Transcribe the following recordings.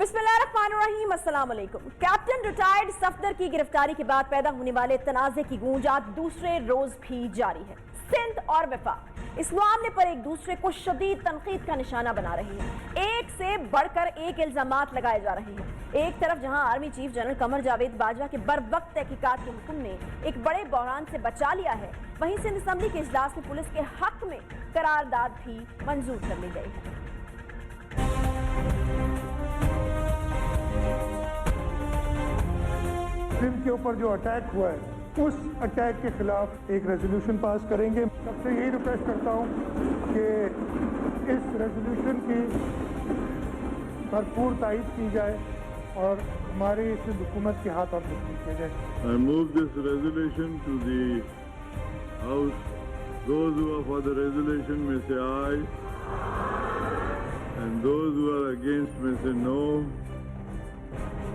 बिस्मिल्लाहिर्रहमानिर्रहीम, अस्सलाम वालेकुम। कैप्टन रिटायर्ड सफदर की गिरफ्तारी के बाद पैदा होने वाले तनाज़े की गूंज आज दूसरे रोज भी जारी है। सिंध और वफाक इस मामले पर एक दूसरे को शदीद तनकीद का निशाना बना रही है। एक से बढ़कर एक इल्जामात लगाए जा रहे हैं। एक तरफ जहां army chief general Qamar Javed Bajwa के बरवक्त तहकीकात के हुक्म ने एक बड़े बहरान से बचा लिया है, वहीं सिंध असेंबली के इजलास में पुलिस के हक में करारदाद भी मंजूर कर ली गई है। सिंध के ऊपर जो अटैक हुआ है, उस अटैक के खिलाफ एक रेजोल्यूशन पास करेंगे। सबसे यही रिक्वेस्ट करता हूँ कि इस रेजोल्यूशन की भरपूर तायीद की जाए और हमारी सिंध हुकूमत के हाथ और मजबूत किए जाए। I move this resolution to the House. Those who are for the resolution may say aye, and those who are against may say no.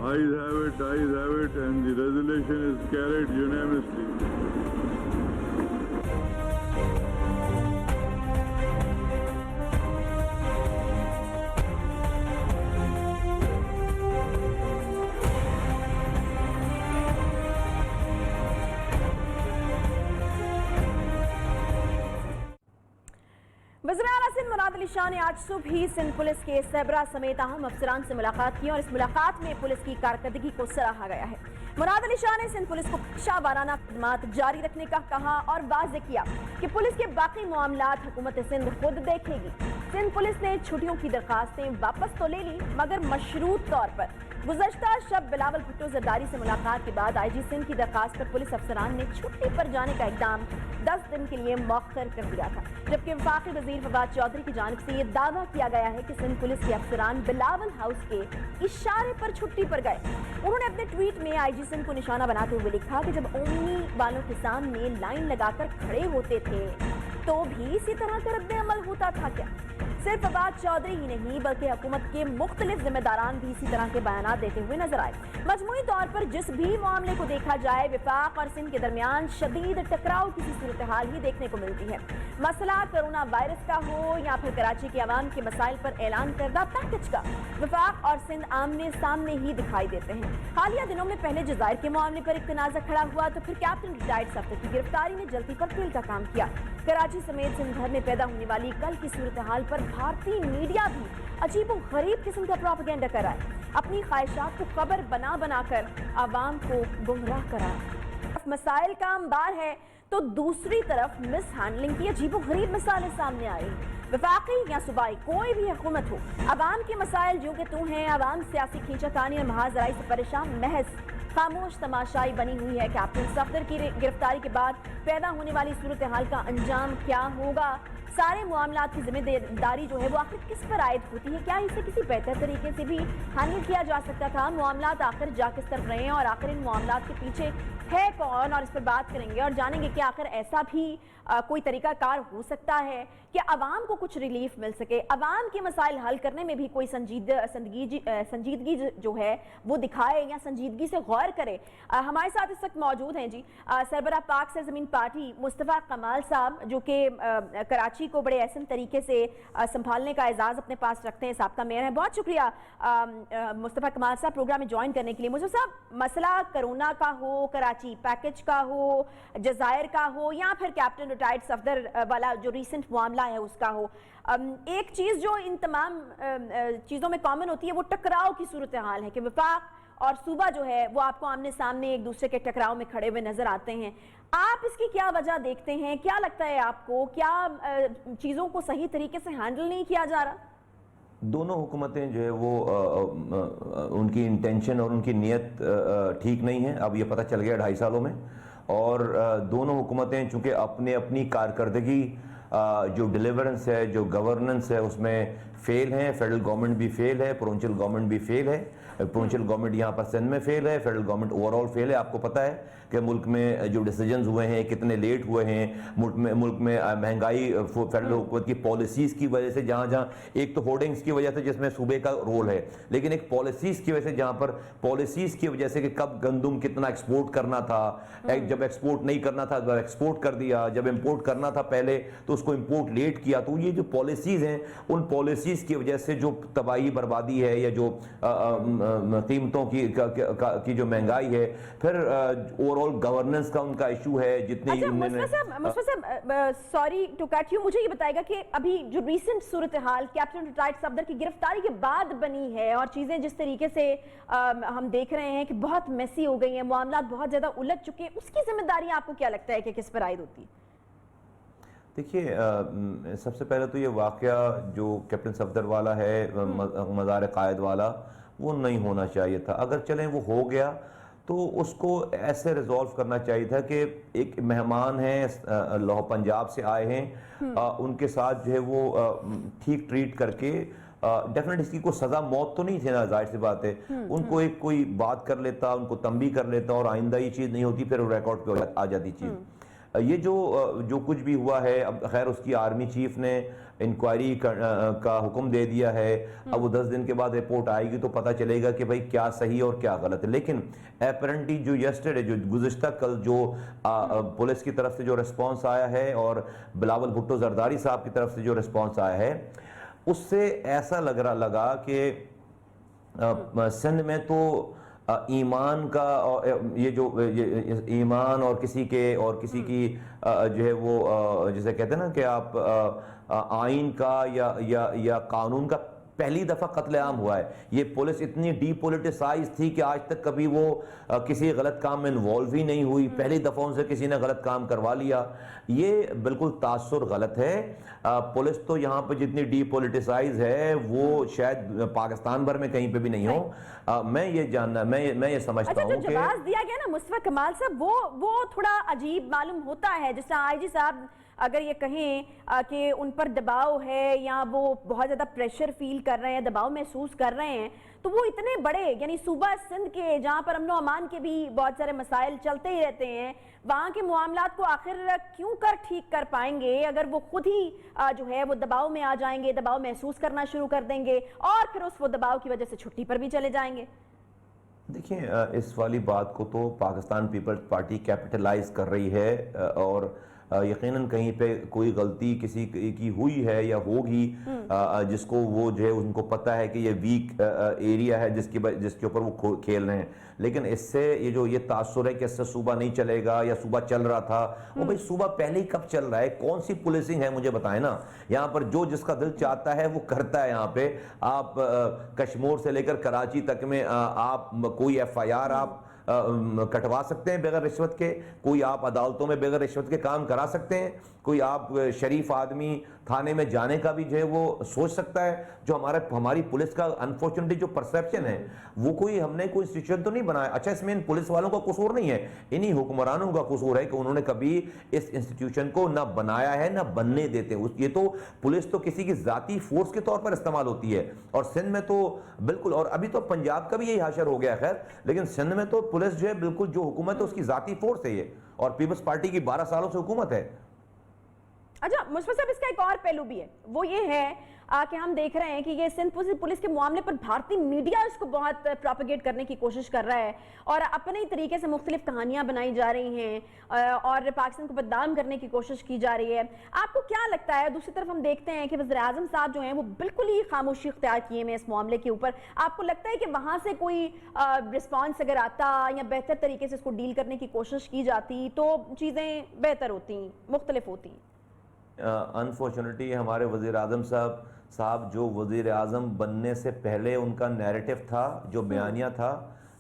Ayes have it, and the resolution is carried unanimously. वज़ीर आला सिंध मुराद अली शाह ने आज सुबह ही Sindh police के सरबराह समेत अहम अफसरान से मुलाकात की और इस मुलाकात में पुलिस की कारकर्दगी को सराहा गया है। मुराद अली शाह ने सिंध पुलिस को पेशा वाराना खिदमात जारी रखने का कहा और वाज़ेह किया कि पुलिस के बाकी मामलात हुकूमत सिंध खुद देखेगी। सिंध पुलिस ने छुट्टियों की दरखास्तें वापस तो ले ली, मगर मशरूत तौर पर। गुज़श्ता शब बिलावल भुट्टो जरदारी से मुलाकात के बाद IG सिंध की दरखास्त पर पुलिस अफसरान ने छुट्टी पर जाने का इक़दाम 10 दिन के लिए मौखर कर दिया था, जबकि वफाकी वज़ीर फवाद चौधरी की जानिब से यह दावा किया गया है कि सिंध पुलिस के अफसरान बिलावल हाउस के इशारे पर छुट्टी पर गए। उन्होंने अपने ट्वीट में IG सिंध को निशाना बनाते हुए लिखा कि जब ओमनी वालों के सामने लाइन लगाकर खड़े होते थे तो भी इसी तरह का रद्द अमल होता था क्या? सिर्फ फवाद चौधरी ही नहीं बल्कि हुकूमत के मुख्तलिफ जिम्मेदारान भी इसी तरह के बयान देते हुए नजर आए। मजमूई तौर पर जिस भी मामले को देखा जाए, वफाक और सिंध के दरमियान शदीद टकराव की सूरत हाल ही देखने को मिलती है। मसला कोरोना वायरस का हो या फिर कराची के अवाम के मसाइल पर ऐलान करदा पैकेज का, वफाक और सिंध आमने सामने ही दिखाई देते हैं। हालिया दिनों में पहले जज़ायर के मामले पर एक तनाज़ा खड़ा हुआ तो फिर कैप्टन रिटायर्ड सफदर की गिरफ्तारी ने जल्दी पर तेल का काम किया। कराची समेत सिंध भर में पैदा होने वाली कल की सूरत हाल पर भारतीय मीडिया भी अजीब और गरीब किस्म का प्रोपेगेंडा कर रहा है, अपनी ख्वाहिशात को खबर बना बनाकर आवाम को गुमराह करा। मसाइल का अंबार है तो दूसरी तरफ मिस हैंडलिंग की अजीब और गरीब मिसालें सामने आ रही हैं। वफाकी या सूबाई कोई भी हुकूमत हो, आवाम के मसाइल जो कि तू हैं, आवाम सियासी खींचातानी और महाजराई से परेशान महज खामोश तमाशाई बनी हुई है। कैप्टन सफदर की गिरफ्तारी के बाद पैदा होने वाली सूरत हाल का अंजाम क्या होगा? सारे मामलात की जिम्मेदारी जो है वो आखिर किस पर आयद होती है? क्या इसे किसी बेहतर तरीके से भी हैंडल किया जा सकता था? मामलात आखिर जा किस तरफ रहे हैं और आखिर इन मामलात के पीछे है कौन? और इस पर बात करेंगे और जानेंगे कि आखिर ऐसा भी कोई तरीकाकार हो सकता है कि अवाम को कुछ रिलीफ मिल सके, अवाम के मसाइल हल करने में भी कोई संजीदगी जो है वो दिखाए या संजीदगी से गौर करे। हमारे साथ इस वक्त मौजूद हैं जी सरबराह पाक सरजमीन पार्टी मुस्तफ़ा कमाल साहब, जो कि कराची को बड़े ऐसे तरीके से संभालने का एजाज़ अपने पास रखते हैं। साहब का मेयर है, बहुत शुक्रिया मुस्तफ़ा कमाल साहब प्रोग्राम में ज्वाइन करने के लिए। मुस्तफ़ा साहब, मसला कोरोना का हो, कराची पैकेज का हो, जज़ायर का हो या फिर कैप्टन रिटायर्ड सफदर वाला जो रिसेंट मामला है उसका हो, एक चीज़ जो इन तमाम चीज़ों में कॉमन होती है वो टकराव की सूरत हाल है कि वफाक और सूबा जो है वो आपको आमने सामने एक दूसरे के टकराव में खड़े हुए नजर आते हैं। आप इसकी क्या वजह देखते हैं? क्या लगता है आपको, क्या चीज़ों को सही तरीके से हैंडल नहीं किया जा रहा? दोनों हुकूमतें जो है वो उनकी इंटेंशन और उनकी नीयत ठीक नहीं है। अब ये पता चल गया 2.5 सालों में। और दोनों हुकूमतें चूँकि अपने अपनी कारकर्दगी जो डिलीवरेंस है, जो गवर्नेंस है, उसमें फेल हैं। फेडरल गवर्नमेंट भी फेल है, प्रोविंशियल गवर्नमेंट भी फेल है। प्रोविंशियल गवर्नमेंट यहाँ पर सिंध में फेल है, फेडरल गवर्नमेंट ओवरऑल फेल है। आपको पता है कि मुल्क में जो डिसीजंस हुए हैं कितने लेट हुए हैं। मुल्क में महंगाई फेडरल हुकूमत की पॉलिसीज़ की वजह से, जहाँ जहाँ एक तो होर्डिंग्स की वजह से जिसमें सूबे का रोल है, लेकिन एक पॉलिसीज़ की वजह से जहाँ पर पॉलिसीज़ की वजह से कि कब गंदुम कितना एक्सपोर्ट करना था, जब एक्सपोर्ट नहीं करना था तो एक्सपोर्ट कर दिया, जब इम्पोर्ट करना था पहले तो उसको इंपोर्ट लेट किया। तो ये जो पॉलिसीज़ हैं, उन पॉलिसीज़ की वजह से जो तबाही बर्बादी है या जो कीमतों की जो महंगाई है, फिर ओवरऑल गवर्नेंस का उनका इशू है। जितने अच्छा मुस्तफा साहब, सॉरी टू कट यू, मुझे ये बताएगा कि अभी जो रीसेंट सूरत हाल कैप्टन रिटायर्ड सफदर की गिरफ्तारी के बाद बनी है और चीजें जिस तरीके से हम देख रहे हैं कि बहुत मेसी हो गई हैं, मामला बहुत ज्यादा उलझ चुके हैं, उसकी जिम्मेदारी आपको क्या लगता है कि किस पर आयद होती है? देखिए, सबसे पहले तो ये वाक़या जो कैप्टन सफदर वाला है, मज़ार कायद वाला, वो नहीं होना चाहिए था। अगर चलें वो हो गया तो उसको ऐसे रिजॉल्व करना चाहिए था कि एक मेहमान हैं, लाहौर पंजाब से आए हैं, उनके साथ जो है वो ठीक ट्रीट करके, डेफिनेट इसकी कोई सज़ा मौत तो नहीं थी ना, जाहिर सी बात है, उनको एक कोई बात कर लेता, उनको तंबी कर लेता और आइंदा ये चीज़ नहीं होती, फिर रिकॉर्ड पे आ जाती चीज़। ये जो कुछ भी हुआ है, अब खैर उसकी आर्मी चीफ ने इंक्वायरी का हुक्म दे दिया है। अब वो 10 दिन के बाद रिपोर्ट आएगी तो पता चलेगा कि भाई क्या सही और क्या गलत है। लेकिन अपेरेंटली जो यस्टरडे, जो गुज़िश्ता कल जो पुलिस की तरफ से जो रिस्पांस आया है और बिलावल भुट्टो जरदारी साहब की तरफ से जो रिस्पांस आया है, उससे ऐसा लगा कि सिंध में तो ईमान का, ये जो ईमान और किसी की जो है वो जिसे कहते हैं ना कि आप आइन का या कानून का पहली दफ़ा कत्लेआम हुआ है। ये पुलिस इतनी डीपोलिटिसाइज थी कि आज तक कभी वो किसी गलत काम में इन्वॉल्व ही नहीं हुई, पहली दफ़ा उनसे किसी ने गलत काम करवा लिया। ये बिल्कुल तासुर गलत है। पुलिस तो यहाँ पे जितनी डीपोलिटिसाइज है वो शायद पाकिस्तान भर में कहीं पे भी नहीं हो। मैं ये समझता हूँ कि जवाब दिया गया ना मुस्तफा कमाल साहब, वो थोड़ा अजीब मालूम होता है। जिस तरह आईजी साहब अगर ये कहें कि उन पर दबाव है या वो बहुत ज़्यादा प्रेशर फील कर रहे हैं, दबाव महसूस कर रहे हैं, तो वो इतने बड़े, यानी सूबा सिंध के जहाँ पर अमन अमान के भी बहुत सारे मसाइल चलते ही रहते हैं, वहाँ के मामलात को आखिर क्यों कर ठीक कर पाएंगे अगर वो खुद ही जो है वो दबाव में आ जाएंगे, दबाव महसूस करना शुरू कर देंगे और फिर उस वो दबाव की वजह से छुट्टी पर भी चले जाएंगे? देखिए, इस वाली बात को तो पाकिस्तान पीपल्स पार्टी कैपिटलाइज कर रही है और यकीनन कहीं पे कोई गलती किसी की हुई है या होगी, जिसको वो जो है उनको पता है कि ये वीक एरिया है जिसके ऊपर वो खेल रहे हैं। लेकिन इससे ये तासुर है कि इससे सूबा नहीं चलेगा या सूबा चल रहा था, वो भाई सूबा पहले ही कब चल रहा है? कौन सी पुलिसिंग है मुझे बताएं ना। यहाँ पर जो जिसका दिल चाहता है वो करता है। यहाँ पे आप कश्मीर से लेकर कराची तक में आप कोई FIR आप कटवा सकते हैं बगैर रिश्वत के, कोई आप अदालतों में बगैर रिश्वत के काम करा सकते हैं, कोई आप शरीफ आदमी थाने में जाने का भी जो है वो सोच सकता है। जो हमारी पुलिस का अनफॉर्चुनेटली जो परसेप्शन है वो हमने कोई इंस्टीट्यूशन तो नहीं बनाया। अच्छा, इसमें इन पुलिस वालों का कसूर नहीं है, इन्हीं हुक्मरानों का कसूर है कि उन्होंने कभी इस इंस्टीट्यूशन को ना बनाया है ना बनने देते। ये तो पुलिस तो किसी की जाती फोर्स के तौर पर इस्तेमाल होती है और सिंध में तो बिल्कुल, और अभी तो पंजाब का भी यही हाशर हो गया खैर, लेकिन सिंध में तो पुलिस जो है बिल्कुल जो हुकूमत है उसकी जाती फोर्स है ये, और पीपल्स पार्टी की 12 सालों से हुकूमत है। अच्छा मुस्तफा साहब, इसका एक और पहलू भी है, वो ये है कि हम देख रहे हैं कि ये सिंध पुलिस के मामले पर भारतीय मीडिया इसको बहुत प्रोपेगेट करने की कोशिश कर रहा है और अपने तरीके से मुख्तलिफ कहानियां बनाई जा रही हैं और पाकिस्तान को बदनाम करने की कोशिश की जा रही है। आपको क्या लगता है? दूसरी तरफ हम देखते हैं कि वज़ीर-ए-आज़म साहब जो हैं वो बिल्कुल ही खामोशी इख्तियार किए में इस मामले के ऊपर। आपको लगता है कि वहां से कोई रिस्पॉन्स अगर आता या बेहतर तरीके से इसको डील करने की कोशिश की जाती तो चीज़ें बेहतर होती, मुख्तलिफ होती? अनफॉर्चुनेटली हमारे वज़ीर-ए-आज़म साहब जो वज़ीर-ए-आज़म बनने से पहले उनका नैरेटिव था, जो बयानिया था,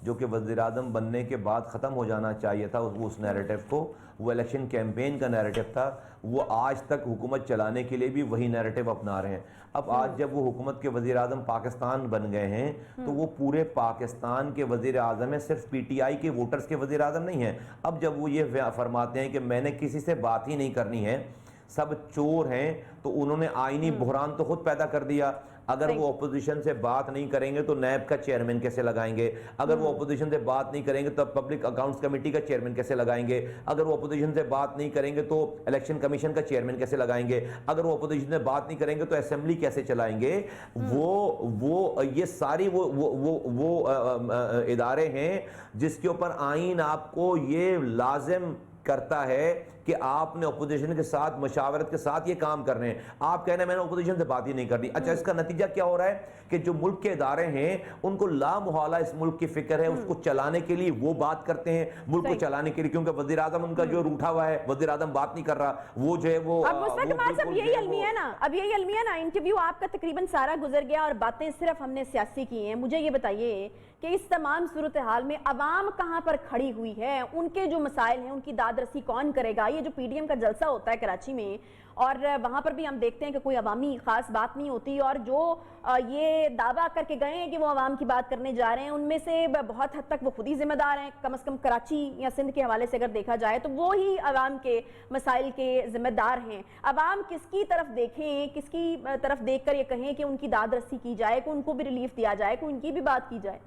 जो कि वज़ीर-ए-आज़म बनने के बाद ख़त्म हो जाना चाहिए था, उस नैरेटिव को, वो इलेक्शन कैंपेन का नैरेटिव था, वो आज तक हुकूमत चलाने के लिए भी वही नैरेटिव अपना रहे हैं। अब आज जब वो हुकूमत के वज़ीर-ए-आज़म पाकिस्तान बन गए हैं तो वो पूरे पाकिस्तान के वज़ीर-ए-आज़म है, सिर्फ PTI के वोटर्स के वज़ीर-ए-आज़म नहीं हैं। अब जब वो ये फरमाते हैं कि मैंने किसी से बात ही नहीं करनी है, सब चोर हैं, तो उन्होंने आईनी बहरान तो खुद पैदा कर दिया। अगर वो अपोजिशन से बात नहीं करेंगे तो नैब का चेयरमैन कैसे लगाएंगे? अगर वो अपोजिशन से बात नहीं करेंगे तो पब्लिक अकाउंट्स कमेटी का चेयरमैन कैसे लगाएंगे? अगर वो अपोजिशन से बात नहीं करेंगे तो इलेक्शन कमीशन का चेयरमैन कैसे लगाएंगे? अगर वो अपोजिशन से बात नहीं करेंगे तो असेंबली कैसे चलाएंगे? वो ये सारी वो इदारे हैं जिसके ऊपर आइन आपको ये लाजिम करता है कि आपने अपोजिशन के साथ मशावरत के साथ ये काम कर रहे हैं, आप कहना मैंने अपोजिशन से बात ही नहीं करनी। अच्छा, इसका नतीजा क्या हो रहा है कि जो मुल्क के इदारे हैं उनको लामुहाला इस मुल्क की फिक्र है, उसको चलाने के लिए वो बात करते हैं, मुल्क को चलाने के लिए, क्योंकि वजीर आजम उनका जो रूठा हुआ है, वजीर आजम बात नहीं कर रहा, वो जो है वो अब मुस्तफा कमाल साहब यही अलमिया ना, अब यही अलमिया ना, इंटरव्यू आपका तकरीबन सारा गुजर गया और बातें सिर्फ हमने सियासी की हैं। मुझे ये बताइए कि इस तमाम सूरत हाल में अवाम कहां पर खड़ी हुई है, उनके जो मसाइल हैं उनकी दादरसी कौन करेगा? ये जो पीडीएम का जलसा होता है कराची में और वहां पर भी हम देखते हैं कि कोई अवामी खास बात नहीं होती, और जो ये दावा करके गए हैं कि वो अवाम की बात करने जा रहे हैं उनमें से बहुत हद तक वो खुद ही जिम्मेदार हैं। कम से कम कराची या सिंध के हवाले से अगर देखा जाए तो वो ही अवाम के मसाइल के जिम्मेदार हैं। अवाम किसकी तरफ देखें, किसकी तरफ देखकर ये कहें कि उनकी दादरसी की जाए, कि उनको भी रिलीफ दिया जाए, कि उनकी भी बात की जाए?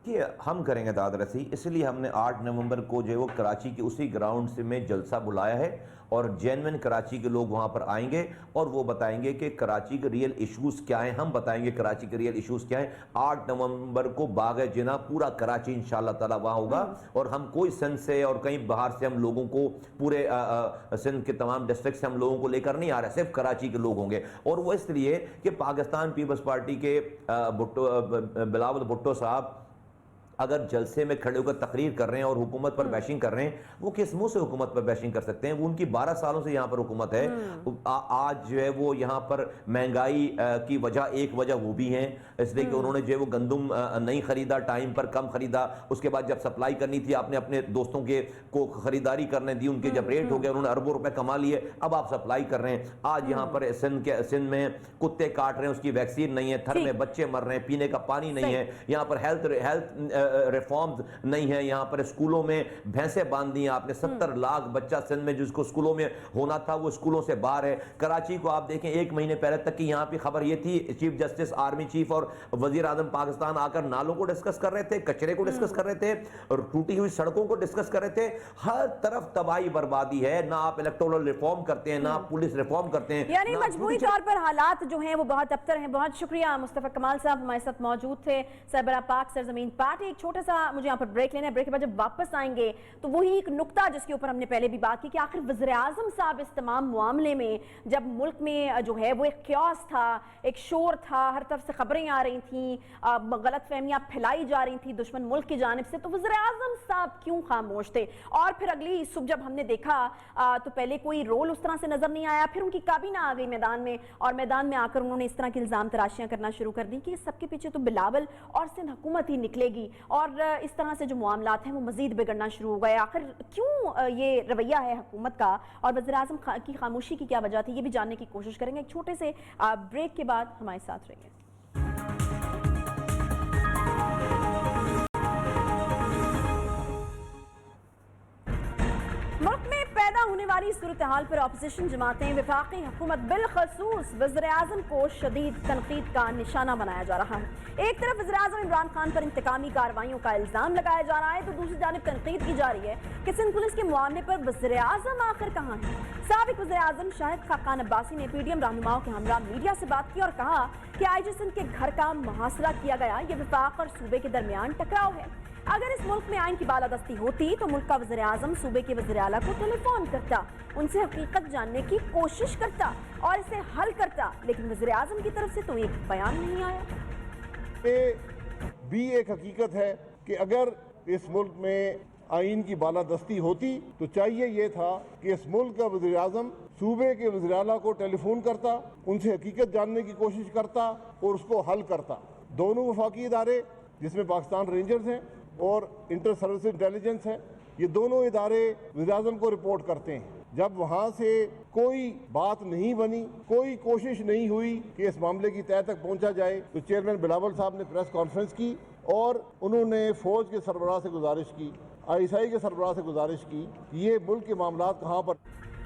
कि हम करेंगे दादरसी, इसलिए हमने 8 नवंबर को जो है वो कराची के उसी ग्राउंड से में जलसा बुलाया है और जेन्युइन कराची के लोग वहाँ पर आएंगे और वो बताएंगे कि कराची के रियल इश्यूज़ क्या हैं, हम बताएंगे कराची के रियल इश्यूज़ क्या हैं। 8 नवंबर को बाग-ए-जिना पूरा कराची इंशाअल्लाह ताला वहाँ होगा और हम कोई सिंध से और कहीं बाहर से हम लोगों को पूरे सिंध के तमाम डिस्ट्रिक्ट से हम लोगों को लेकर नहीं आ रहे, सिर्फ कराची के लोग होंगे। और वो इसलिए कि पाकिस्तान पीपल्स पार्टी के बिलावल भुट्टो साहब अगर जलसे में खड़े होकर तकरीर कर रहे हैं और हुकूमत पर बैशिंग कर रहे हैं, वो किस मुंह से हुकूमत पर बैशिंग कर सकते हैं? वो उनकी 12 सालों से यहाँ पर हुकूमत है। आज जो है वो यहाँ पर महंगाई की वजह, एक वजह वो भी है इसलिए कि उन्होंने जो है वो गंदम नहीं खरीदा, टाइम पर कम खरीदा, उसके बाद जब सप्लाई करनी थी आपने अपने दोस्तों के को खरीदारी करने दी, उनके जब रेट हो गए उन्होंने अरबों रुपए कमा लिए, अब आप सप्लाई कर रहे हैं। आज यहाँ पर सिंध में कुत्ते काट रहे हैं, उसकी वैक्सीन नहीं है, थर में बच्चे मर रहे हैं, पीने का पानी नहीं है, यहाँ पर हेल्थ रिफॉर्म्स नहीं है, यहाँ पर स्कूलों में भैंसे बांध दी आपने। 70 लाख बच्चा सिंध में जिसको स्कूलों में होना था वो स्कूलों से बाहर है। कराची को आप देखें, 1 महीने पहले तक की यहाँ पे खबर ये थी, चीफ जस्टिस, आर्मी चीफ और वजीर आजम पाकिस्तान आकर नालों को डिस्कस कर रहे थे, कचरे को डिस्कस कर रहे थे और टूटी हुई सड़कों को डिस्कस कर रहे थे। हर तरफ तबाही बर्बादी है, ना आप इलेक्टोरल रिफॉर्म करते हैं, ना आप पुलिस रिफॉर्म करते हैं, यानी मजबूरी तौर पर हालात जो हैं वो बहुत अबतर हैं। बहुत शुक्रिया मुस्तफा कमाल साहब हमारे साथ मौजूद थे। सरबराह पाक सरजमीन पार्टी। एक छोटा सा मुझे यहाँ पर ब्रेक लेना है, ब्रेक के बाद जब वापस आएंगे तो वही एक नुक्ता जिसके ऊपर हमने पहले भी बात की कि आखिर वज़ीर आज़म साहब इस तमाम मामले में, जब मुल्क में जो है वो एक क्यास था, एक शोर था, हर तरफ से खबरें आ रही थी, गलत फहमियाँ फैलाई जा रही थी दुश्मन मुल्क की जानिब से, तो वज़ीर आज़म साहब क्यों खामोश थे? और फिर अगली सुबह जब हमने देखा तो पहले कोई रोल उस तरह से नजर नहीं आया, फिर उनकी काबीना आ गई मैदान में और मैदान में आकर उन्होंने इस तरह की इल्जाम तराशियां करना शुरू कर दी कि सबके पीछे तो बिलावल और सिंध हुकूमत ही निकलेगी, और इस तरह से जो मामलात हैं वो मजीद बिगड़ना शुरू हो गए। आखिर क्यों ये रवैया है हुकूमत का और वज़ीर आज़म की खामोशी की क्या वजह थी, ये भी जानने की कोशिश करेंगे। एक छोटे से ब्रेक के बाद हमारे साथ रहिए। मुल्क में पैदा होने वाली सूरत हाल पर अपोजिशन जमातें वफाकी हुकूमत बिलखसूस वज़ीर आज़म को शदीद तनकीद का निशाना बनाया जा रहा है। एक तरफ वज़ीर आज़म इमरान खान पर इंतकामी कार्रवाइयों का इल्ज़ाम लगाया जा रहा है तो दूसरी जानिब तनकीद की जा रही है कि सिंध पुलिस के मामले पर वज़ीर आज़म आखिर कहाँ है। साबिक वज़ीर आज़म शाहिद खाकान अब्बासी ने पीडीएम रहनुमाओं के हमरा मीडिया से बात की और कहा कि आईजी सिंध के घर का मुहासरा किया गया, ये वफाक और सूबे के दरमियान टकराव है। अगर इस मुल्क में आइन की बालादस्ती होती तो मुल्क का वज़ीर आज़म सूबे के वज़ीर आला को टेलीफोन करता, उनसे हकीकत जानने की कोशिश करता और इसे हल करता, लेकिन वज़ीर आज़म की तरफ से तो एक बयान नहीं आया। ये भी एक हकीकत है कि अगर इस मुल्क में आइन की बालादस्ती होती तो चाहिए ये था कि इस मुल्क का वज़ीर आज़म सूबे के वज़ीर आला को टेलीफोन करता, उनसे हकीकत जानने की कोशिश करता और उसको हल करता। दोनों वफाकी इदारे जिसमें पाकिस्तान रेंजर्स हैं और इंटर सर्विस इंटेलिजेंस है, ये दोनों इदारे वज़ीर आज़म को रिपोर्ट करते हैं। जब वहाँ से कोई बात नहीं बनी, कोई कोशिश नहीं हुई कि इस मामले की तह तक पहुँचा जाए, तो चेयरमैन बिलावल साहब ने प्रेस कॉन्फ्रेंस की और उन्होंने फ़ौज के सरबराह से गुजारिश की, ISI के सरबराह से गुजारिश की कि ये मुल्क के मामलात कहाँ पर।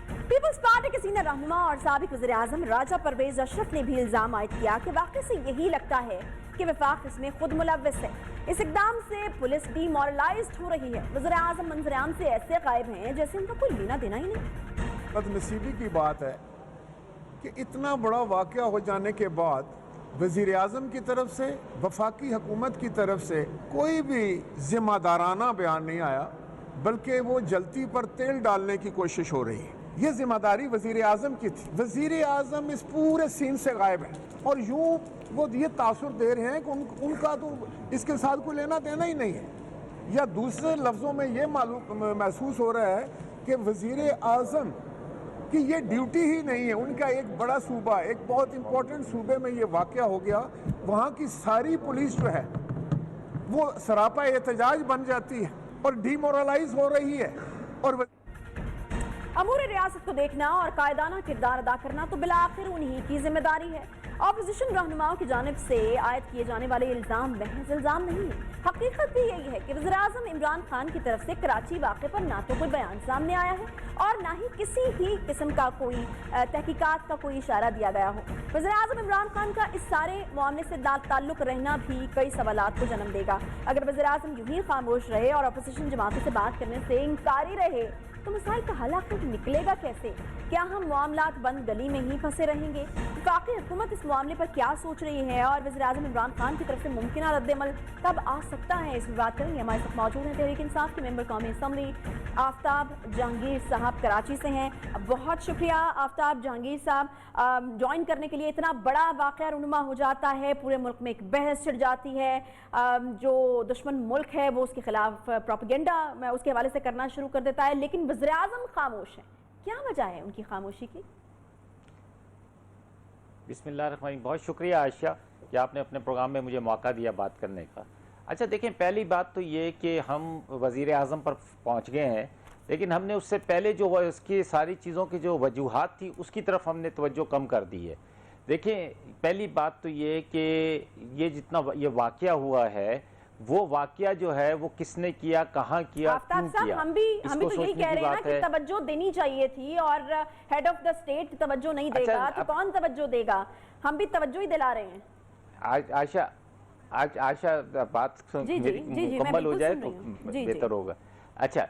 पीपल्स पार्टी के सीनियर रहनुमा और साबिक वज़ीर आज़म राजा परवेज अशरफ ने भी इल्जाम आयद किया कि वाकई से यही लगता है कि वफाक इसमें खुद मुलव्विस है। इस इकदाम से पुलिस डीमोरलाइज्ड हो रही है। वज़ीर आज़म मंजर-ए-आम से ऐसे गायब हैं जैसे उनका कोई लेना देना ही नहीं। बदनसीबी की बात है कि इतना बड़ा वाक़या हो जाने के बाद वज़ीर आज़म की तरफ से, वफाकी हुकूमत की तरफ से कोई भी ज़िम्मेदाराना बयान नहीं आया बल्कि वो जलती पर तेल डालने की कोशिश हो रही है। ये जिम्मेदारी वजीर आजम की थी। वजीर आजम इस पूरे सीन से गायब है और यूं वो ये तासुर दे रहे हैं कि उनका तो इसके साथ कोई लेना देना ही नहीं है, या दूसरे लफ्ज़ों में ये महसूस हो रहा है कि वजीर आजम कि ये ड्यूटी ही नहीं है उनका। एक बड़ा सूबा, एक बहुत इंपॉर्टेंट सूबे में ये वाक़या हो गया, वहाँ की सारी पुलिस जो है वो सरापा एहतजाज बन जाती है और डिमोरलाइज हो रही है। और अमूर रियासत को देखना और कायदाना किरदार अदा करना तो बिलाखिर उन्हीं की जिम्मेदारी है। ऑपोजिशन रहनुमाओं की जानिब से आयद किए जाने वाले इल्ज़ाम महज इल्ज़ाम नहीं है। हकीकत भी यही है कि वज़ीर-ए-आज़म इमरान खान की तरफ से कराची वाक़े पर ना तो कोई बयान सामने आया है और ना ही किसी ही किस्म का कोई तहकीकात का कोई इशारा दिया गया हो। वज़ीर-ए-आज़म इमरान खान का इस सारे मामले से ताल्लुक़ रहना भी कई सवालात को जन्म देगा। अगर वज़ीर-ए-आज़म यूं ही खामोश रहे और अपोजिशन जमातों से बात करने से इंकारी रहे तो मसाइल का हल आखिर निकलेगा कैसे? क्या हम मामलात बंद गली में ही फंसे रहेंगे? वाकई हुकूमत इस मामले पर क्या सोच रही है और वज़ीर-ए-आज़म इमरान खान की तरफ से मुमकिन रद्द-ए-अमल कब आ सकता है, इस पर बात करेंगे। हमारे साथ मौजूद हैं तहरीक इंसाफ के मेंबर कौमी असम्बली आफ्ताब जहांगीर साहब कराची से हैं। बहुत शुक्रिया आफ्ताब जहांगीर साहब, ज्वाइन करने के लिए। इतना बड़ा वाक़या रूनुमा हो जाता है, पूरे मुल्क में एक बहस छिड़ जाती है, जो दुश्मन मुल्क है वो उसके खिलाफ प्रोपेगेंडा उसके हवाले से करना शुरू कर देता है, लेकिन वज़ीर-ए-आज़म खामोश है। क्या वजह है उनकी खामोशी की? बिस्मिल्लाहिर्रहमानिर्रहीम। बहुत शुक्रिया आयशा कि आपने अपने प्रोग्राम में मुझे मौका दिया बात करने का। अच्छा देखें, पहली बात तो ये कि हम वज़ीर आज़म पर पहुंच गए हैं, लेकिन हमने उससे पहले जो इसकी सारी चीज़ों की जो वजूहात थी उसकी तरफ हमने तवज्जो कम कर दी है। देखें, पहली बात तो ये कि ये जितना ये वाक़या हुआ है वो वाक़या जो है वो किसने किया, कहाँ किया, क्यों किया, हम भी तो यही कह रहे हैं ना कि तवज्जो देनी चाहिए थी और हेड ऑफ द स्टेट तवज्जो नहीं देगा तो कौन तवज्जो देगा? हम भी तवज्जो ही दिला रहे हैं। आयशा बात मेरी मुकम्मल हो जाए तो बेहतर होगा। अच्छा,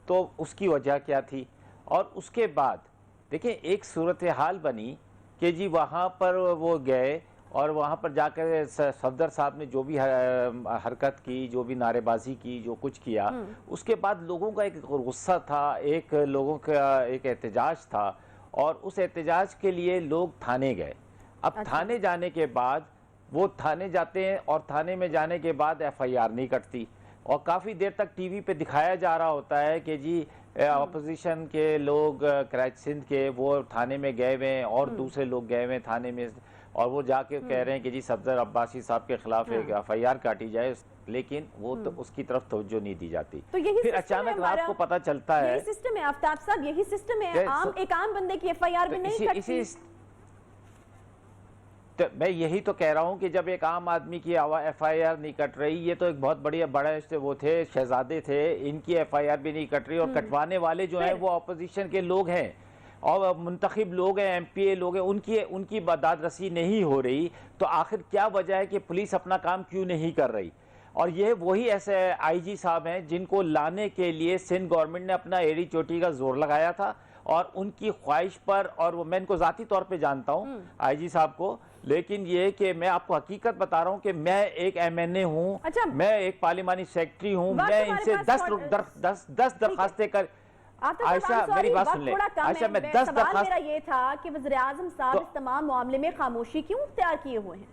तो उसकी वजह क्या थी? और उसके बाद देखिए एक सूरत हाल बनी कि जी वहाँ पर वो गए और वहाँ पर जाकर सफदर साहब ने जो भी हरकत की, जो भी नारेबाजी की, जो कुछ किया, उसके बाद लोगों का एक गुस्सा था, एक लोगों का एक एहतजाज था और उस एहतजाज के लिए लोग थाने गए। अब थाने जाने के बाद वो थाने जाते हैं और थाने में जाने के बाद FIR नहीं कटती और काफ़ी देर तक टीवी पे दिखाया जा रहा होता है कि जी अपोजिशन के लोग कराची सिंध के वो थाने में गए हुए हैं और दूसरे लोग गए हुए हैं थाने में और वो जाके कह रहे हैं कि जी सफदर अब्बासी साहब के खिलाफ एक FIR काटी जाए, लेकिन वो तो उसकी तरफ तवज्जो नहीं दी जाती। तो यही फिर अचानक रात को पता चलता है, यही सिस्टम है आफ्ताब साहब, यही सिस्टम है। एक आम बंदे की FIR भी नहीं कटती। तो मैं यही तो कह रहा हूँ कि जब एक आम आदमी की FIR नहीं कट रही, ये तो एक बहुत बड़े वो थे, शहजादे थे, इनकी FIR भी नहीं कट रही और कटवाने वाले जो हैं वो अपोजिशन के लोग हैं और मुंतखब लोग हैं, MPA लोग हैं, उनकी दाद रसी नहीं हो रही। तो आखिर क्या वजह है कि पुलिस अपना काम क्यों नहीं कर रही? और ये वही ऐसे IG साहब हैं जिनको लाने के लिए सिंध गवर्नमेंट ने अपना एड़ी चोटी का जोर लगाया था और उनकी ख्वाहिश पर, और मैं इनको ज़ाती तौर पे जानता हूँ IG साहब को, लेकिन ये कि मैं आपको हकीकत बता रहा हूँ कि मैं एक MNA हूँ, मैं एक पार्लिमानी सेक्रेटरी हूँ, मैं इनसे 10 दरखास्तें कर। आयशा मेरी बात सुन ले। आयशा मैं 10 दरखास्त, मेरा ये था कि वज़ीर-ए-आज़म साहब इस तमाम मामले में खामोशी क्यों इख्तियार किए हुए हैं?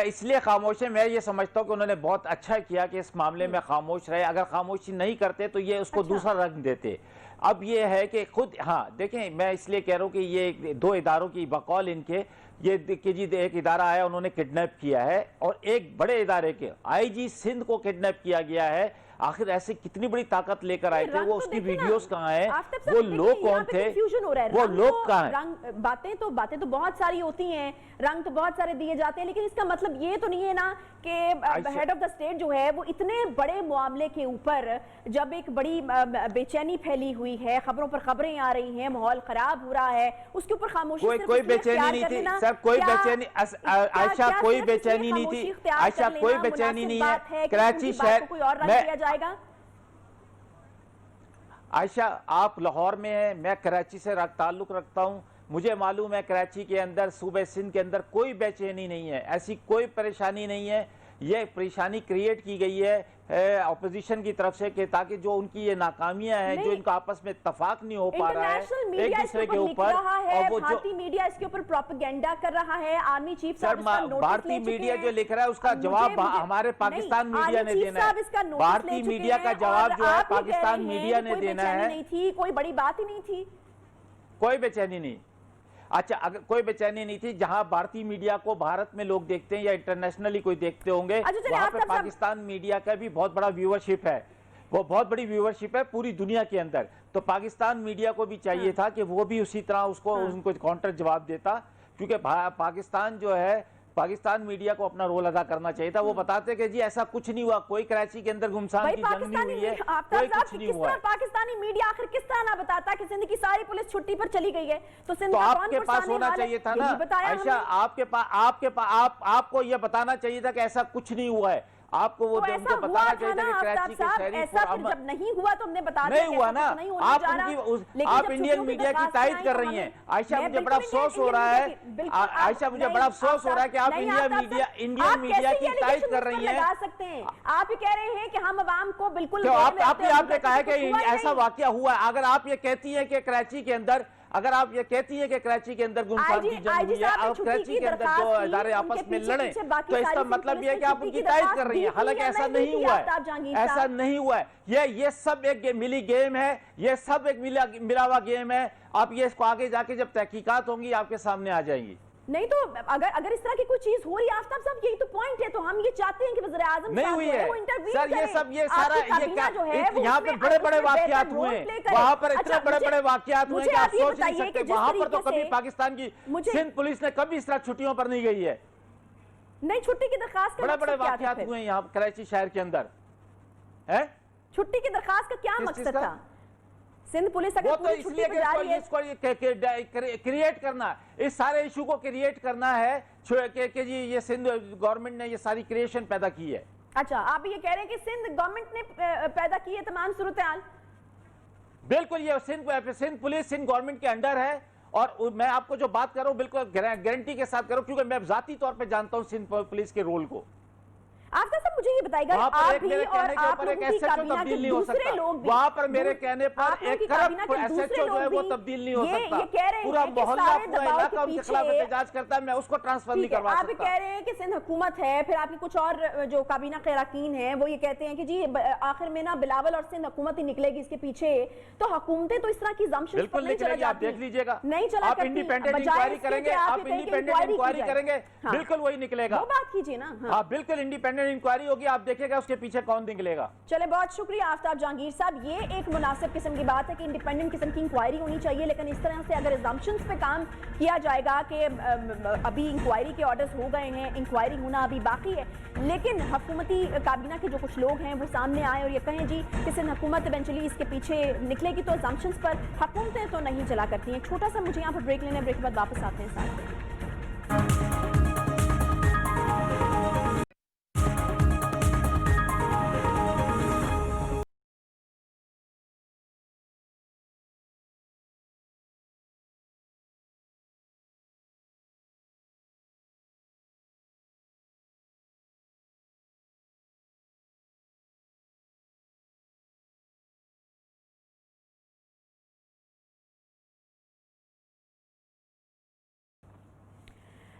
इसलिए खामोश है, मैं ये समझता हूँ कि उन्होंने बहुत अच्छा किया कि इस मामले में खामोश रहे। अगर खामोशी नहीं करते तो ये उसको दूसरा रंग देते। अब ये है कि खुद, हाँ देखें, मैं इसलिए कह रहा हूँ कि ये दो इदारों की बकौल इनके, ये कि जी एक इदारा आया उन्होंने किडनैप किया है और एक बड़े इदारे के IG सिंध को किडनैप किया गया है। आखिर ऐसे कितनी बड़ी ताकत लेकर आए थे वो? उसकी वीडियोस कहाँ हैं? वो लोग कौन थे? वो लोग कहाँ हैं? बातें तो बहुत सारी होती हैं, रंग तो बहुत सारे दिए जाते हैं, लेकिन इसका मतलब ये तो नहीं है ना कि हेड ऑफ द स्टेट जो है वो इतने बड़े मामले के ऊपर, जब एक बड़ी बेचैनी फैली हुई है, खबरों पर खबरें आ रही हैं, माहौल खराब हो रहा है, उसके ऊपर खामोशी कोई बेचैनी नहीं थी सब, कोई बेचैनी, आयशा कोई बेचैनी नहीं थी, आयशा कोई बेचैनी नहीं है। कराची शहर कोई और रंग दिया जाएगा। आयशा आप लाहौर में हैं, मैं कराची से ताल्लुक़ रखता हूँ, मुझे मालूम है कराची के अंदर, सूबे सिंध के अंदर कोई बेचैनी नहीं है, ऐसी कोई परेशानी नहीं है। ये परेशानी क्रिएट की गई है ऑपोजिशन की तरफ से कि ताकि जो उनकी ये नाकामियां हैं, जो इनको आपस में इत्तेफाक नहीं हो पा रहा है एक दूसरे के ऊपर, और वो जो भारतीय मीडिया इसके ऊपर प्रोपेगेंडा कर रहा है, आर्मी चीफ साहब इसका नोटिस भारतीय मीडिया जो लिख रहा है उसका जवाब हमारे पाकिस्तान मीडिया ने देना है। भारतीय मीडिया का जवाब जो है पाकिस्तान मीडिया ने देना है। नहीं थी, कोई बड़ी बात ही नहीं थी, कोई बेचैनी नहीं। अच्छा, अगर कोई बेचैनी नहीं थी, जहां भारतीय मीडिया को भारत में लोग देखते हैं या इंटरनेशनली कोई देखते होंगे, वहां पे पाकिस्तान मीडिया का भी बहुत बड़ा व्यूअरशिप है, वो बहुत बड़ी व्यूअरशिप है पूरी दुनिया के अंदर। तो पाकिस्तान मीडिया को भी चाहिए था कि वो भी उसी तरह उसको उनको काउंटर जवाब देता, क्योंकि पाकिस्तान जो है, पाकिस्तान मीडिया को अपना रोल अदा करना चाहिए था। वो बताते कि जी ऐसा कुछ नहीं हुआ, कोई कराची के अंदर घुमसान की जंग नहीं हुई है, कोई कुछ नहीं हुआ है। पाकिस्तानी मीडिया आखिर किस तरह ना बताता कि सिंध की सारी पुलिस छुट्टी पर चली गई है, तो सिंध तो का आपके पास होना चाहिए था ना आयशा, आपको यह बताना चाहिए था कि ऐसा कुछ नहीं हुआ है। आपको वो उनको बताना चाहिए था कि कराची के शहरी ऐसा जब नहीं हुआ तो हमने बता दिया नहीं हुआ ना। आप इंडियन मीडिया की तारीफ कर रही हैं आयशा, मुझे बड़ा अफसोस हो रहा है आयशा, मुझे बड़ा अफसोस हो रहा है कि आप इंडियन मीडिया की तारीफ कर रही हैं। आप ये कह रहे हैं कि हम अवाम को बिल्कुल, आपने कहा है कि ऐसा वाकया हुआ है। अगर आप ये कहती हैं कि कराची के अंदर, अगर आप ये कहती हैं कि कराची के अंदर घुमसान की जंग हुई है और कराची के अंदर जो इदारे आपस में लड़े, तो इसका मतलब ये है कि आप उनकी तारीफ कर रही हैं, हालांकि ऐसा नहीं हुआ है, ऐसा नहीं हुआ है। ये सब एक मिली गेम है, ये सब एक मिला हुआ गेम है। आप ये इसको आगे जाके जब तहकीकात होंगी आपके सामने आ जाएंगी। नहीं तो अगर इस तरह की कोई चीज हो रही है आफ्ताब साहब, यही तो पॉइंट है। तो हम ये चाहते हैं कि वज़ीर आज़म नहीं हुई है वो इंटरव्यू सर, ये सब ये सारा ये क्या यहाँ पे उसमें बड़े बड़े बेहतर वाकयात रोल हुए, प्ले करे। वहां पर इतने अच्छा, बड़े बड़े वाकयात हुए कि आप ये सोच नहीं बताइए सकते। कि जिस वहां पर तो तरीके कभी से पाकिस्तान की सिंध पुलिस ने कभी इस तरह छुट्टियों पर नहीं गई है। नहीं, छुट्टी की दरखास्त बड़े बड़े वाकयात हुए यहाँ कराची शहर के अंदर है। छुट्टी की दरखास्त का क्या मकसद था? सिंध पुलिस अगर वो तो इसलिए इसको क्रिएट करना, इस सारे इशू को क्रिएट करना है कि जी ये सिंध गवर्नमेंट ने ये सारी क्रिएशन पैदा की है। अच्छा, आप ये कह रहे हैं कि सिंध गवर्नमेंट ने पैदा की है तमाम सूरत-ए-हाल? बिल्कुल, ये सिंध पुलिस सिंध गवर्नमेंट के अंडर है। और मैं आपको जो बात कर रहा हूं बिल्कुल गारंटी के साथ कर रहा हूं, क्योंकि मैं जाती तौर पे जानता हूं सिंध पुलिस के रोल को। आफ्ताब साहब मुझे ये बताइएगा, आप भी और आप लोगों की काबीना के दूसरे लोग भी, वहां पर मेरे कहने पर एक करप्ट एसएचओ जो है वो तब्दील नहीं हो सकता। ये कह रहे हैं पूरा कि मोहल्ला सारे पूरा दबाव इलाका के उनके खिलाफ पीछे एहतजाज करता है, मैं उसको ट्रांसफर नहीं करवा आप सकता। कह रहे हैं कि सिंध हुकूमत है, फिर आपके कुछ और जो काबीना के अरकान हैं वो ये कहते हैं कि जी आखिर में ना बिलावल और सिंध हुकूमत ही निकलेगी इसके पीछे। तो हुकूमतें तो इस तरह की ज़म्शंस बिल्कुल निकलेगी, आप देख लीजिएगा। नहीं चला, आप इंडिपेंडेंट इंक्वायरी करेंगे, आप इंडिपेंडेंट इंक्वायरी करेंगे, बिल्कुल वही निकलेगा। वो बात कीजिए ना। आप बिल्कुल इंडिपेंडेंट इंक्वायरी होगी, आप देखेगा उसके पीछे कौन निकलेगा। चले, बहुत शुक्रिया आफ्ताब जहांगीर साहब। ये एक मुनासिब किस्म की बात है कि इंडिपेंडेंट किस्म की इंक्वायरी होनी चाहिए, लेकिन इस तरह से अगर अजम्पशंस पे काम किया जाएगा कि अभी इंक्वायरी के ऑर्डर्स हो गए हैं, इंक्वायरी होना अभी बाकी है, लेकिन हुकूमती काबीना के जो कुछ लोग हैं वो सामने आए और ये कहें जी कि सिंध हुकूमत इवेंचुअली इसके पीछे निकलेगी, तो अजम्पशंस पर हुकूमतें तो नहीं चला करती हैं। छोटा सा मुझे यहाँ पर ब्रेक लेने, ब्रेक के बाद वापस आते हैं साथ।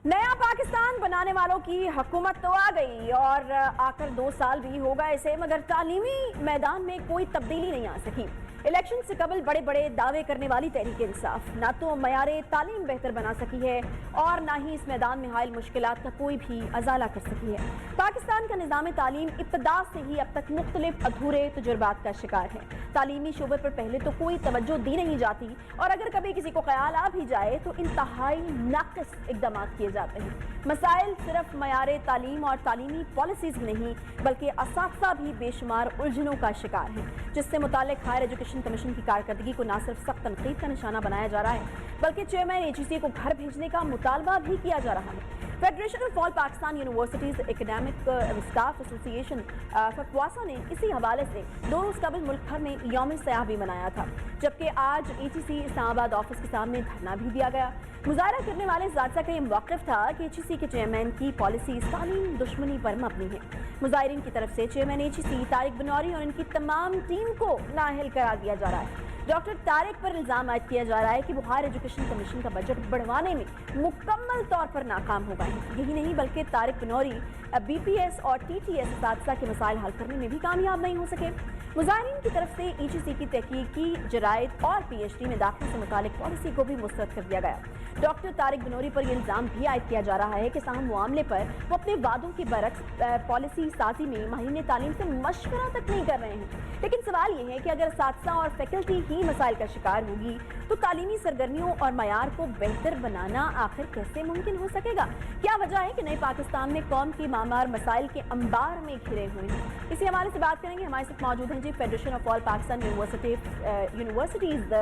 नया पाकिस्तान बनाने वालों की हुकूमत तो आ गई और आकर 2 साल भी हो गए इसे, मगर तालीमी मैदान में कोई तब्दीली नहीं आ सकी। इलेक्शन से कबल बड़े बड़े दावे करने वाली तहरीक इंसाफ ना तो मयारे तालीम बेहतर बना सकी है और ना ही इस मैदान में हायल मुश्किलात का कोई भी अजाला कर सकी है। पाकिस्तान का निज़ाम तालीम इब्तदा से ही अब तक मुख्तलिफ अधूरे तजुर्बात का शिकार है। तालीमी शोबे पर पहले तो कोई तवज्जो दी नहीं जाती और अगर कभी किसी को ख्याल आ भी जाए तो इंतहाई नाक़िस इक़दाम किए जाते हैं। मसाइल सिर्फ मयारे तालीम और तालीमी पॉलिसीज़ ही नहीं बल्कि असातिज़ा भी बेशुमार उलझनों का शिकार हैं, जिससे मुताल्लिक़ हायर एजुकेशन कमीशन की कारकर्दगी को न सिर्फ सख्त तनकीद का निशाना बनाया जा रहा है बल्कि चेयरमैन एजेंसी को घर भेजने का मुतालबा भी किया जा रहा है। Federation of all Pakistan universities academic staff association फकवासा ने इसी हवाले से 2 रोज कबल मुल्क भर में यौम सयाह भी मनाया था, जबकि आज ETC इस्लामाबाद ऑफिस के सामने धरना भी दिया गया। मुजाहरा करने वाले ज़ाब्ता का ये मौक़िफ़ था कि ETC के चेयरमैन की पॉलिसी तालीम दुश्मनी पर मबनी है। मुजाहिरीन की तरफ से चेयरमैन ETC तारिक बनौरी और इनकी तमाम टीम को नाअहल करार दिया जा रहा है। डॉक्टर तारिक पर इल्ज़ाम आयद किया जा रहा है कि वो हायर एजुकेशन कमीशन का बजट बढ़वाने में मुकम्मल तौर पर नाकाम हो गए हैं। यही नहीं बल्कि तारिक बनौरी BPS और TTS असातिज़ा के मसाइल हल करने में भी कामयाब नहीं हो सके। मुजाहिरीन की तरफ से ETC की तहकीकी जरायद और PhD में दाखिले से मुतालिक पॉलिसी को भी मुस्तरद कर दिया गया। डॉक्टर तारिक बनौरी पर यह इल्ज़ाम भी आयद किया जा रहा है कि साहम मामले पर वो अपने वादों के बरक्स पॉलिसी साजी में माहिरीन तालीम से मशवरा तक नहीं कर रहे हैं। लेकिन सवाल ये है कि अगर असातिज़ा और फैकल्टी ही मसाइल का शिकार होगी तो तालीमी सरगर्मियों और मयार को बेहतर बनाना आखिर कैसे मुमकिन हो सकेगा? क्या वजह है कि नए पाकिस्तान में कौम की मामार मसाइल के अंबार में घिरे हुए हैं? इसी हवाले से बात करेंगे। हमारे साथ मौजूद हैं जी federation of all Pakistan universities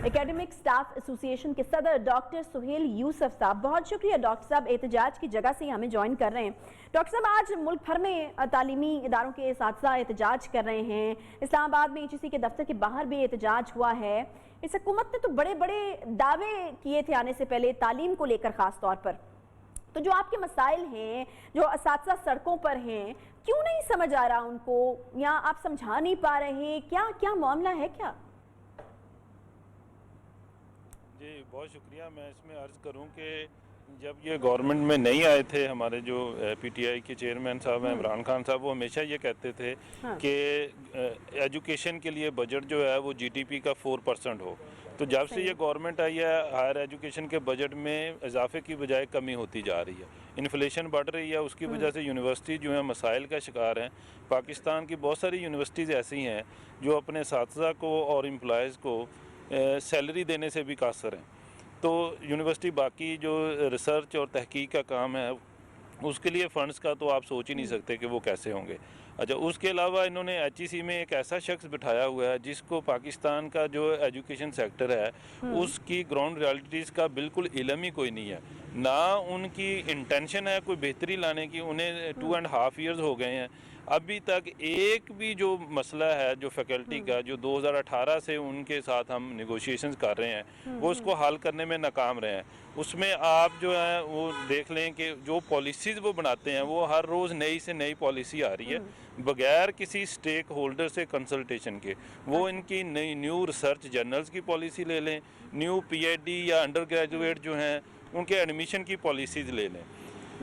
academic staff association के सदर डॉक्टर सुहेल यूसुफ साहब। बहुत शुक्रिया डॉक्टर साहब, एहतजाज की जगह से हमें ज्वाइन कर रहे हैं। डॉक्टर साहब, आज मुल्क भर में तालीमी इदारों के असातिज़ा एहतजाज कर रहे हैं। इस्लामाबाद में ETC के दफ्तर के बाहर भी एहतजाज हुआ है। इस हुकूमत ने तो बड़े बड़े दावे किए थे आने से पहले तालीम को लेकर ख़ास तौर पर। तो जो आपके मसाइल हैं, जो असातिज़ा सड़कों पर हैं, क्यों नहीं समझ आ रहा उनको, या आप समझा नहीं पा रहे? क्या क्या मामला है क्या? जी बहुत शुक्रिया। मैं इसमें अर्ज़ करूं कि जब ये गवर्नमेंट में नहीं आए थे, हमारे जो PTI के चेयरमैन साहब हैं इमरान खान साहब, वो हमेशा ये कहते थे कि एजुकेशन के लिए बजट जो है वो GDP का 4% हो। तो जब से ये गवर्नमेंट आई है, हायर एजुकेशन के बजट में इजाफे की बजाय कमी होती जा रही है। इन्फ्लेशन बढ़ रही है, उसकी वजह से यूनिवर्सिटी जो है मसाइल का शिकार हैं। पाकिस्तान की बहुत सारी यूनिवर्सिटीज़ ऐसी हैं जो अपने असातिज़ा को और एम्प्लॉयज़ को सैलरी देने से भी कासर हैं। तो यूनिवर्सिटी बाकी जो रिसर्च और तहकीक का काम है उसके लिए फ़ंड्स का तो आप सोच ही नहीं सकते कि वो कैसे होंगे। अच्छा, उसके अलावा इन्होंने HEC में एक ऐसा शख्स बिठाया हुआ है जिसको पाकिस्तान का जो एजुकेशन सेक्टर है उसकी ग्राउंड रियलिटीज़ का बिल्कुल इल्म ही कोई नहीं है, ना उनकी इंटेंशन है कोई बेहतरी लाने की। उन्हें 2.5 ईयर्स हो गए हैं, अभी तक एक भी जो मसला है जो फैकल्टी का, जो 2018 से उनके साथ हम नेगोशिएशंस कर रहे हैं, वो उसको हल करने में नाकाम रहे हैं। उसमें आप जो है वो देख लें कि जो पॉलिसीज़ वो बनाते हैं वो हर रोज़ नई से नई पॉलिसी आ रही है बगैर किसी स्टेक होल्डर से कंसल्टेशन के। वो इनकी नई न्यू रिसर्च जर्नल्स की पॉलिसी ले लें, न्यू PhD या अंडर ग्रेजुएट जो हैं उनके एडमिशन की पॉलिसीज़ ले लें।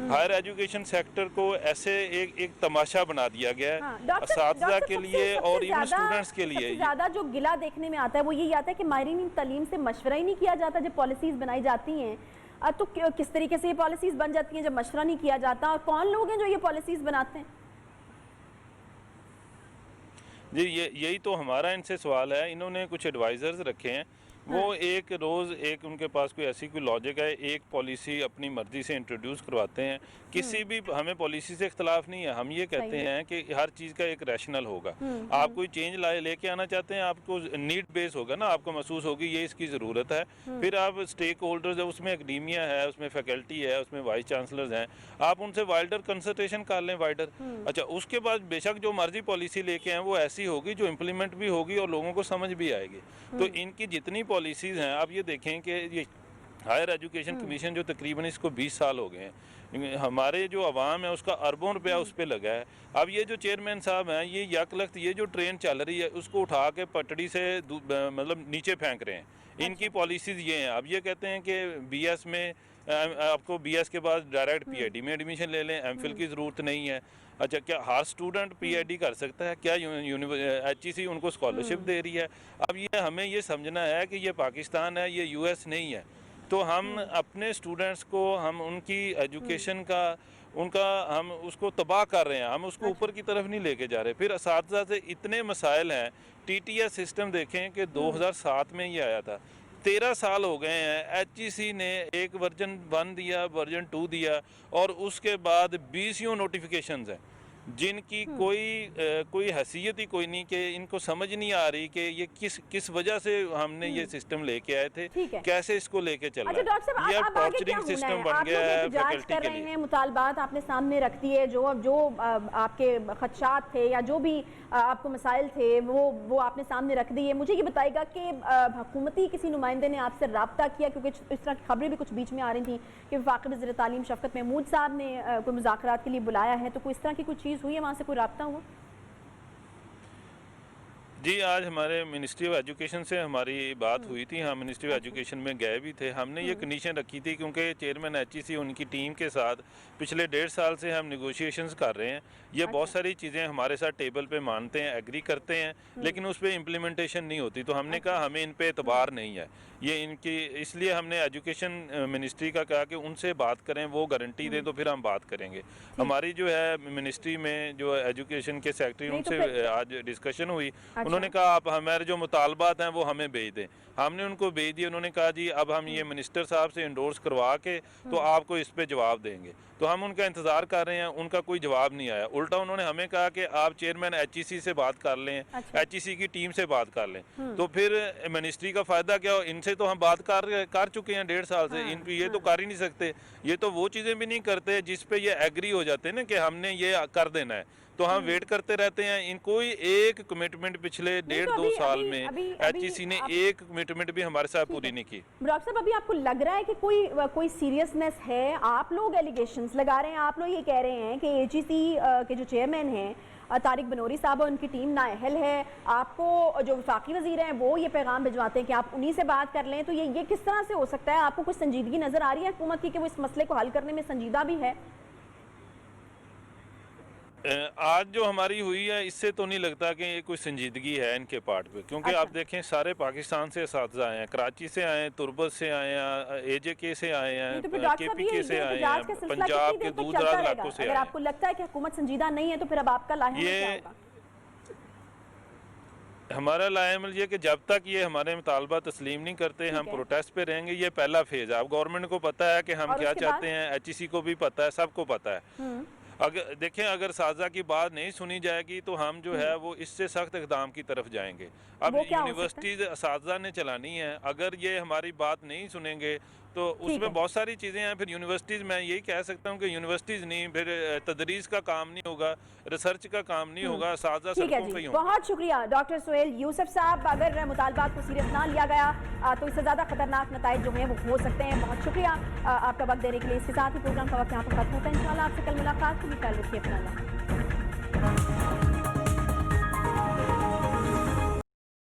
हायर एजुकेशन सेक्टर को ऐसे एक तमाशा बना दिया गया है असातिज़ा के लिए और इवन स्टूडेंट्स के लिए। ज़्यादा जो गिला देखने में आता है वो यही आता है कि माहिरीन तालीम से मशवरा ही नहीं किया जाता जब पॉलिसीज़ बनाई जाती हैं। तो किस तरीके से ये पॉलिसीज़ बन जाती हैं जब मशवरा नहीं किया जाता, और कौन लोग हैं जो ये पॉलिसीज़ बनाते हैं? जी यही तो हमारा इनसे सवाल है। इन्होंने कुछ एडवाइज़र्स रखे हैं, वो एक रोज़ एक उनके पास कोई ऐसी कोई लॉजिक है, एक पॉलिसी अपनी मर्ज़ी से इंट्रोड्यूस करवाते हैं। किसी भी हमें पॉलिसी से इख्तलाफ नहीं है, हम ये कहते हैं कि हर चीज़ का एक रैशनल होगा। आप कोई चेंज लेके आना चाहते हैं, आपको नीड बेस होगा ना, आपको महसूस होगी ये इसकी ज़रूरत है। फिर आप स्टेक होल्डर्स है, उसमें एकेडमिया है, उसमें फैकल्टी है, उसमें वाइस चांसलर्स हैं, आप उनसे वाइडर कंसल्टेशन कर लें, वाइडर। अच्छा, उसके बाद बेशक जो मर्जी पॉलिसी लेके आएँ वो ऐसी होगी जो इम्प्लीमेंट भी होगी और लोगों को समझ भी आएगी। तो इनकी जितनी पॉलिसीज़ हैं, आप ये देखें कि ये हायर एजुकेशन कमीशन जो तकरीबन इसको 20 साल हो गए हैं, हमारे जो अवाम है उसका अरबों रुपया उस पर लगा है। अब ये जो चेयरमैन साहब हैं, ये यकलख्त ये जो ट्रेन चल रही है उसको उठा के पटड़ी से मतलब नीचे फेंक रहे हैं। इनकी पॉलिसीज़ ये हैं। अब ये कहते हैं कि BS में आपको BS के बाद डायरेक्ट PhD में एडमिशन ले लें, MPhil की ज़रूरत नहीं है। अच्छा, क्या हर स्टूडेंट PhD कर सकता है? क्या HEC उनको स्कॉलरशिप दे रही है? अब ये हमें ये समझना है कि ये पाकिस्तान है, ये US नहीं है। तो हम अपने स्टूडेंट्स को, हम उनकी एजुकेशन का हम उसको तबाह कर रहे हैं, हम उसको ऊपर की तरफ नहीं लेके जा रहे। फिर असातिज़ा से इतने मसाइल हैं। TTS सिस्टम देखें कि 2007 में ये आया था, 13 साल हो गए हैं। HEC ने एक वर्जन 1 दिया, वर्जन 2 दिया और उसके बाद 20 नोटिफिकेशंस हैं। जिनकी कोई हैसियत ही कोई नहीं, कि इनको समझ नहीं आ रही कि ये किस वजह से हमने ये सिस्टम लेके आए थे, कैसे इसको लेके चल अच्छा डॉक्टर साहब, ये अब आगे क्या टॉर्चरिंग होना सिस्टम है? बन आप गया लोग है एहतजाज फैकल्टी कर के रहे लिए। हैं, मुतालबात आपने सामने रख दिए, जो आपके खदशात थे या जो भी आपको मसाइल थे वो आपने सामने रख दिए। मुझे ये बताएगा कि हुकूमती किसी नुमाइंदे ने आपसे रब्ता किया, क्योंकि इस तरह की खबरें भी कुछ बीच में आ रही थी कि वफाकी वज़ीर तालीम शफ़कत महमूद साहब ने कोई मुज़ाकरात के लिए बुलाया है, तो कोई इस तरह की कोई चीज़ हुई है, वहाँ से कोई रब्ता हुआ? जी, आज हमारे मिनिस्ट्री ऑफ एजुकेशन से हमारी बात हुई थी, हम मिनिस्ट्री ऑफ एजुकेशन में गए भी थे। हमने ये कंडीशन रखी थी क्योंकि चेयरमैन एचईसी उनकी टीम के साथ पिछले 1.5 साल से हम नेगोशिएशंस कर रहे हैं। ये बहुत सारी चीज़ें हमारे साथ टेबल पे मानते हैं, एग्री करते हैं, लेकिन उस पर इम्प्लीमेंटेशन नहीं होती। तो हमने कहा हमें इन पे एतबार नहीं है ये इनकी, इसलिए हमने एजुकेशन मिनिस्ट्री का कहा कि उनसे बात करें, वो गारंटी दें तो फिर हम बात करेंगे। हमारी जो है मिनिस्ट्री में जो एजुकेशन के सेक्रेटरी, उनसे आज डिस्कशन हुई। उन्होंने कहा आप हमारे जो मुतालबात हैं वो हमें भेज दें। हमने उनको भेज दिए। उन्होंने कहा जी अब हम ये मिनिस्टर साहब से इंडोर्स करवा के तो आपको इस पे जवाब देंगे। तो हम उनका इंतज़ार कर रहे हैं, उनका कोई जवाब नहीं आया। उल्टा उन्होंने हमें कहा कि आप चेयरमैन एचईसी से बात कर लें, एचईसी की टीम से बात कर लें। तो फिर मिनिस्ट्री का फ़ायदा क्या हो? इनसे तो हम बात कर चुके हैं 1.5 साल से, इन ये तो कर ही नहीं सकते। ये तो वो चीज़ें भी नहीं करते जिस पे ये एग्री हो जाते हैं ना कि हमने ये कर देना है, तो हम वेट करते रहते हैं। इन कोई एक कमिटमेंट पिछले 1.5-2 साल में एचईसी ने एक कमिटमेंट भी हमारे साथ पूरी नहीं की। डॉक्टर साहब, अभी आपको लग रहा है कि कोई सीरियसनेस है? आप लोग एलिगेशंस लगा रहे हैं, आप लोग ये कह रहे हैं कि एचईसी के जो चेयरमैन हैं तारिक बनोरी साहब और उनकी टीम नाअहल है। आपको जो वफाकी वजीर हैं वो ये पैगाम भिजवाते हैं कि आप उन्हीं से बात कर लें। तो ये किस तरह से हो सकता है? आपको कुछ संजीदगी नजर आ रही है हुकूमत की कि वो इस मसले को हल करने में संजीदा भी है? आज जो हमारी हुई है इससे तो नहीं लगता कि ये कोई संजीदगी है इनके पार्ट पे, क्योंकि आप देखें सारे पाकिस्तान से असातिज़ा आए हैं, कराची से आए हैं, तुरबत से आए हैं, एजेके से आए हैं, केपीके से आए हैं, पंजाब के दूर दराज इलाकों से आए हैं। अगर आपको लगता है कि हुकूमत संजीदा नहीं है तो फिर अब आपका लाहे क्या होगा? हमारा लाएमल ये कि जब तक ये हमारे मुतालबा तस्लीम नहीं करते हम प्रोटेस्ट पे रहेंगे। ये पहला फेज है। अब गवर्नमेंट को पता है कि हम क्या चाहते हैं, एचईसी को भी पता है, सबको पता है। अगर देखें, अगर साजा की बात नहीं सुनी जाएगी तो हम जो है वो इससे सख्त इक़दाम की तरफ जाएंगे। अब यूनिवर्सिटीज़ साजा ने चलानी है, अगर ये हमारी बात नहीं सुनेंगे तो उसमें बहुत सारी चीज़ें हैं। फिर यूनिवर्सिटीज़, मैं यही कह सकता हूँ कि यूनिवर्सिटीज़ नहीं, फिर तदरीस का काम नहीं होगा, रिसर्च का काम नहीं होगा, साजा सड़कों पे ही होगा। बहुत शुक्रिया डॉक्टर सोहेल यूसुफ साहब। अगर मुतालबात को सीरियस ना लिया गया तो इससे ज़्यादा खतरनाक नताइज जो हैं वो हो सकते हैं। बहुत शुक्रिया आपका वक्त देने के लिए। इसके साथ ही प्रोग्राम का वक्त यहाँ पर खत्म होता है। इंशाल्लाह आपसे कल मुलाकात होगी। कल रखिए अपना।